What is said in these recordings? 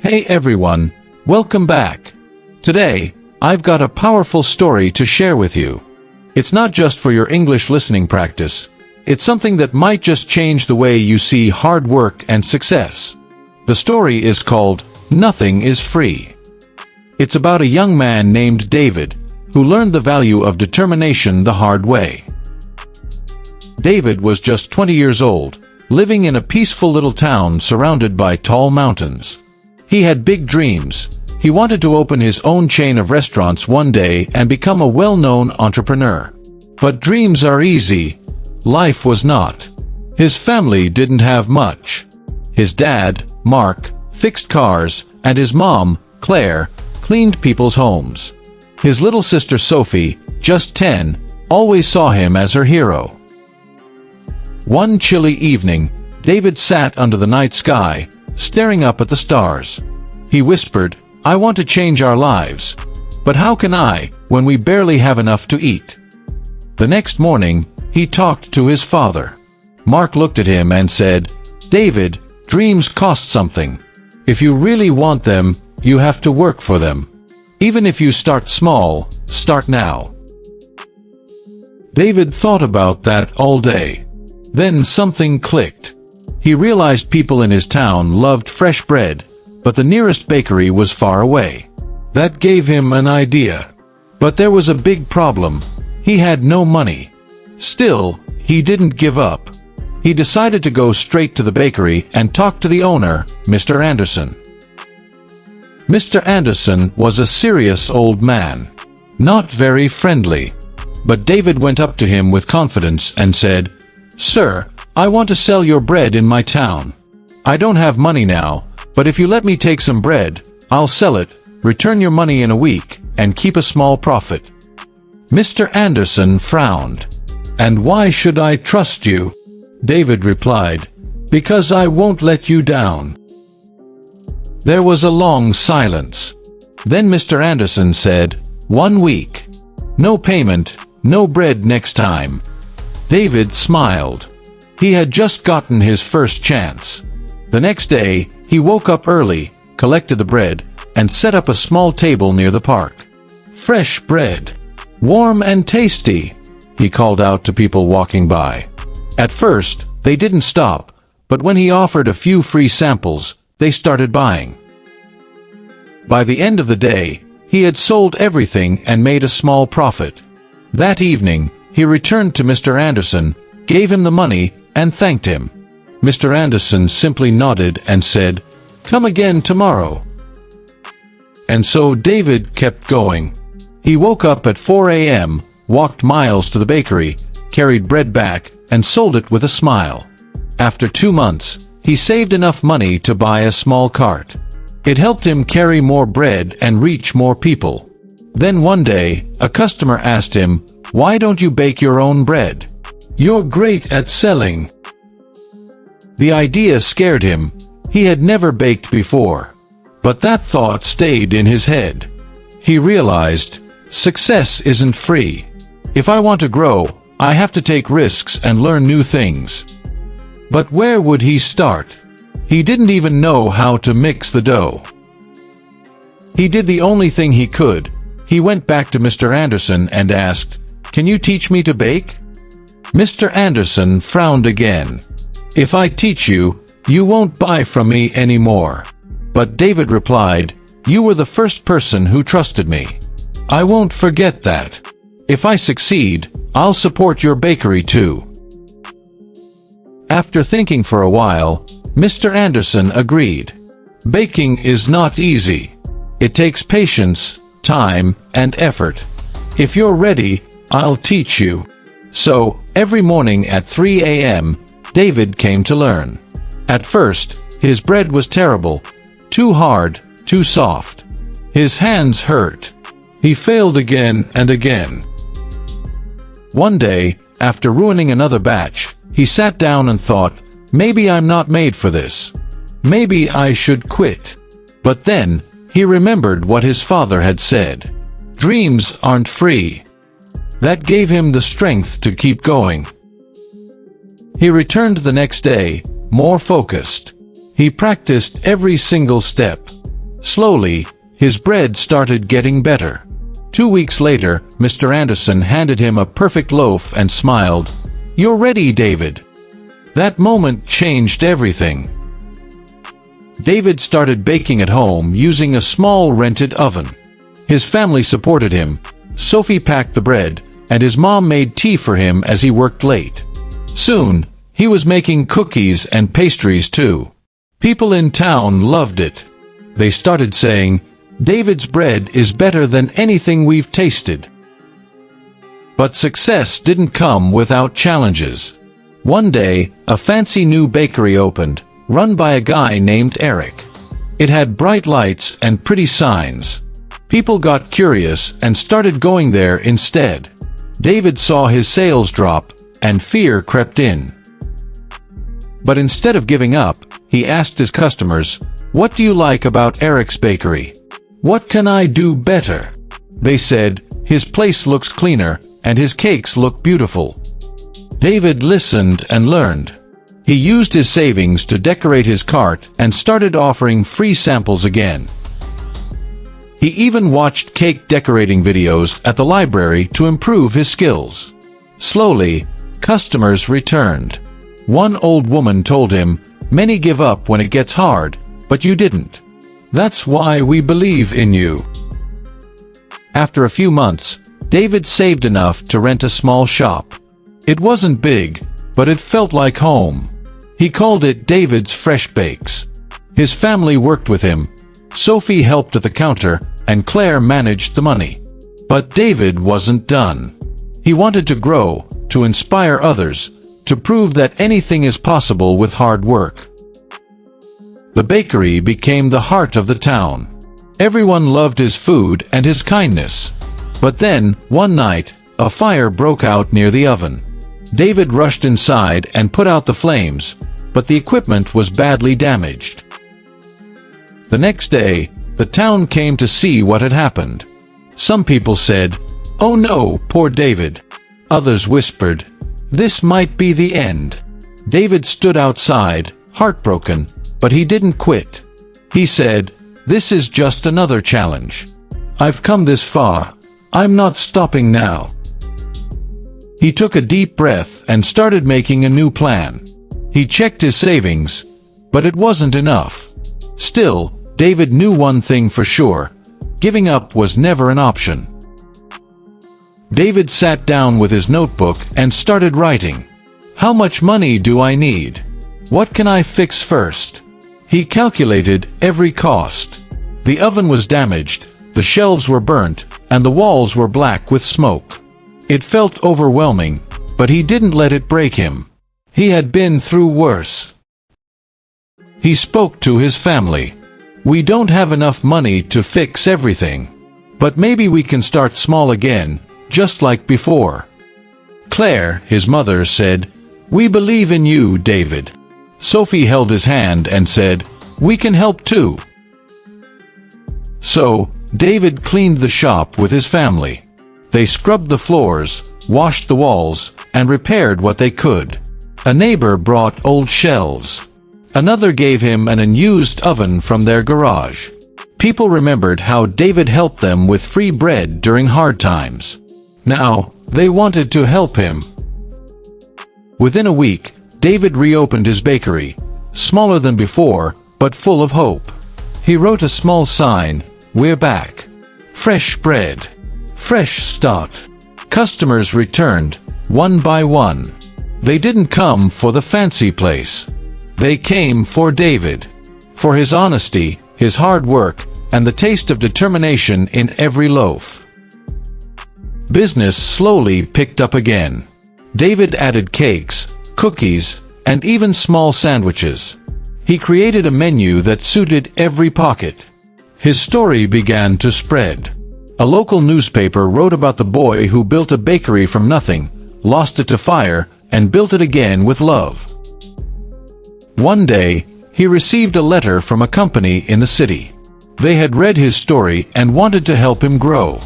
Hey everyone, welcome back. Today, I've got a powerful story to share with you. It's not just for your English listening practice, it's something that might just change the way you see hard work and success. The story is called Nothing is Free. It's about a young man named David, who learned the value of determination the hard way. David was just 20 years old, living in a peaceful little town surrounded by tall mountains. He had big dreams. He wanted to open his own chain of restaurants one day and become a well-known entrepreneur. But dreams are easy. Life was not. His family didn't have much. His dad, Mark, fixed cars, and his mom, Claire, cleaned people's homes. His little sister Sophie, just 10, always saw him as her hero. One chilly evening, David sat under the night sky, staring up at the stars. He whispered, "I want to change our lives. But how can I, when we barely have enough to eat?" The next morning, he talked to his father. Mark looked at him and said, "David, dreams cost something. If you really want them, you have to work for them. Even if you start small, start now." David thought about that all day. Then something clicked. He realized people in his town loved fresh bread, but the nearest bakery was far away. That gave him an idea. But there was a big problem. He had no money. Still, he didn't give up. He decided to go straight to the bakery and talk to the owner, Mr. Anderson. Mr. Anderson was a serious old man. Not very friendly. But David went up to him with confidence and said, "Sir, I want to sell your bread in my town. I don't have money now, but if you let me take some bread, I'll sell it, return your money in a week, and keep a small profit." Mr. Anderson frowned. "And why should I trust you?" David replied, "Because I won't let you down." There was a long silence. Then Mr. Anderson said, "1 week. No payment, no bread next time." David smiled. He had just gotten his first chance. The next day, he woke up early, collected the bread, and set up a small table near the park. "Fresh bread. Warm and tasty," he called out to people walking by. At first, they didn't stop, but when he offered a few free samples, they started buying. By the end of the day, he had sold everything and made a small profit. That evening, he returned to Mr. Anderson, gave him the money, and thanked him. Mr. Anderson simply nodded and said, "Come again tomorrow." And so David kept going. He woke up at 4 a.m., walked miles to the bakery, carried bread back, and sold it with a smile. After 2 months, he saved enough money to buy a small cart. It helped him carry more bread and reach more people. Then one day, a customer asked him, "Why don't you bake your own bread? You're great at selling." The idea scared him. He had never baked before. But that thought stayed in his head. He realized, success isn't free. If I want to grow, I have to take risks and learn new things. But where would he start? He didn't even know how to mix the dough. He did the only thing he could. He went back to Mr. Anderson and asked, "Can you teach me to bake?" Mr. Anderson frowned again. "If I teach you, you won't buy from me anymore." But David replied, "You were the first person who trusted me. I won't forget that. If I succeed, I'll support your bakery too." After thinking for a while, Mr. Anderson agreed. Baking is not easy. It takes patience, time, and effort. If you're ready, I'll teach you. So, every morning at 3 a.m., David came to learn. At first, his bread was terrible. Too hard, too soft. His hands hurt. He failed again and again. One day, after ruining another batch, he sat down and thought, maybe I'm not made for this. Maybe I should quit. But then, he remembered what his father had said. Dreams aren't free. That gave him the strength to keep going. He returned the next day, more focused. He practiced every single step. Slowly, his bread started getting better. 2 weeks later, Mr. Anderson handed him a perfect loaf and smiled. "You're ready, David." That moment changed everything. David started baking at home using a small rented oven. His family supported him. Sophie packed the bread, and his mom made tea for him as he worked late. Soon, he was making cookies and pastries too. People in town loved it. They started saying, "David's bread is better than anything we've tasted." But success didn't come without challenges. One day, a fancy new bakery opened, run by a guy named Eric. It had bright lights and pretty signs. People got curious and started going there instead. David saw his sales drop, and fear crept in. But instead of giving up, he asked his customers, "What do you like about Eric's bakery? What can I do better?" They said, "His place looks cleaner, and his cakes look beautiful." David listened and learned. He used his savings to decorate his cart and started offering free samples again. He even watched cake decorating videos at the library to improve his skills. Slowly, customers returned. One old woman told him, "Many give up when it gets hard, but you didn't. That's why we believe in you." After a few months, David saved enough to rent a small shop. It wasn't big, but it felt like home. He called it David's Fresh Bakes. His family worked with him. Sophie helped at the counter, and Claire managed the money. But David wasn't done. He wanted to grow, to inspire others, to prove that anything is possible with hard work. The bakery became the heart of the town. Everyone loved his food and his kindness. But then, one night, a fire broke out near the oven. David rushed inside and put out the flames, but the equipment was badly damaged. The next day, the town came to see what had happened. Some people said, "Oh no, poor David." Others whispered, "This might be the end." David stood outside, heartbroken, but he didn't quit. He said, "This is just another challenge. I've come this far. I'm not stopping now." He took a deep breath and started making a new plan. He checked his savings, but it wasn't enough. Still, David knew one thing for sure: giving up was never an option. David sat down with his notebook and started writing. How much money do I need? What can I fix first? He calculated every cost. The oven was damaged, the shelves were burnt, and the walls were black with smoke. It felt overwhelming, but he didn't let it break him. He had been through worse. He spoke to his family. "We don't have enough money to fix everything. But maybe we can start small again, just like before." Claire, his mother, said, "We believe in you, David." Sophie held his hand and said, "We can help too." So, David cleaned the shop with his family. They scrubbed the floors, washed the walls, and repaired what they could. A neighbor brought old shelves. Another gave him an unused oven from their garage. People remembered how David helped them with free bread during hard times. Now, they wanted to help him. Within a week, David reopened his bakery, smaller than before, but full of hope. He wrote a small sign, "We're back. Fresh bread. Fresh start." Customers returned, one by one. They didn't come for the fancy place. They came for David. For his honesty, his hard work, and the taste of determination in every loaf. Business slowly picked up again. David added cakes, cookies, and even small sandwiches. He created a menu that suited every pocket. His story began to spread. A local newspaper wrote about the boy who built a bakery from nothing, lost it to fire, and built it again with love. One day, he received a letter from a company in the city. They had read his story and wanted to help him grow.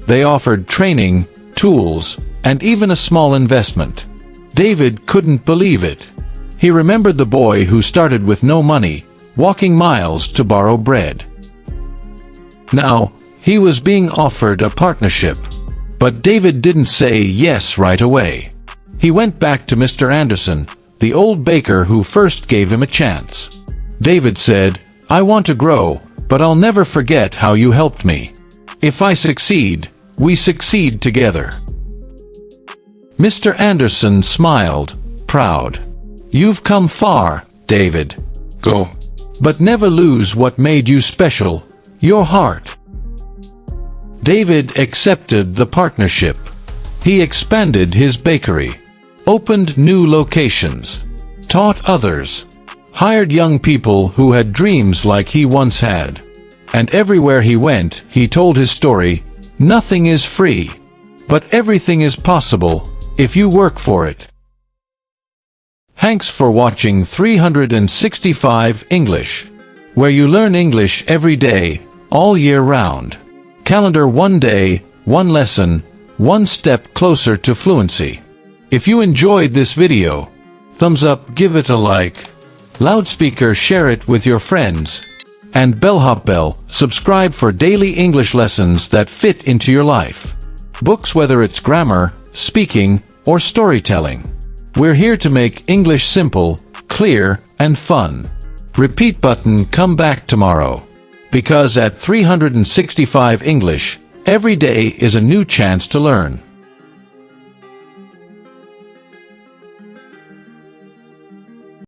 They offered training, tools, and even a small investment. David couldn't believe it. He remembered the boy who started with no money, walking miles to borrow bread. Now, he was being offered a partnership. But David didn't say yes right away. He went back to Mr. Anderson, the old baker who first gave him a chance. David said, "I want to grow, but I'll never forget how you helped me. If I succeed, we succeed together." Mr. Anderson smiled, proud. "You've come far, David. Go. But never lose what made you special, your heart." David accepted the partnership. He expanded his bakery, opened new locations, taught others, hired young people who had dreams like he once had. And everywhere he went, he told his story. Nothing is free, but everything is possible if you work for it. Thanks for watching 365 English, where you learn English every day, all year round. Calendar: one day, one lesson, one step closer to fluency. If you enjoyed this video, thumbs up, give it a like, loudspeaker, share it with your friends, and bell, subscribe for daily English lessons that fit into your life. Books, whether it's grammar, speaking, or storytelling. We're here to make English simple, clear, and fun. Repeat button, come back tomorrow. Because at 365 English, every day is a new chance to learn.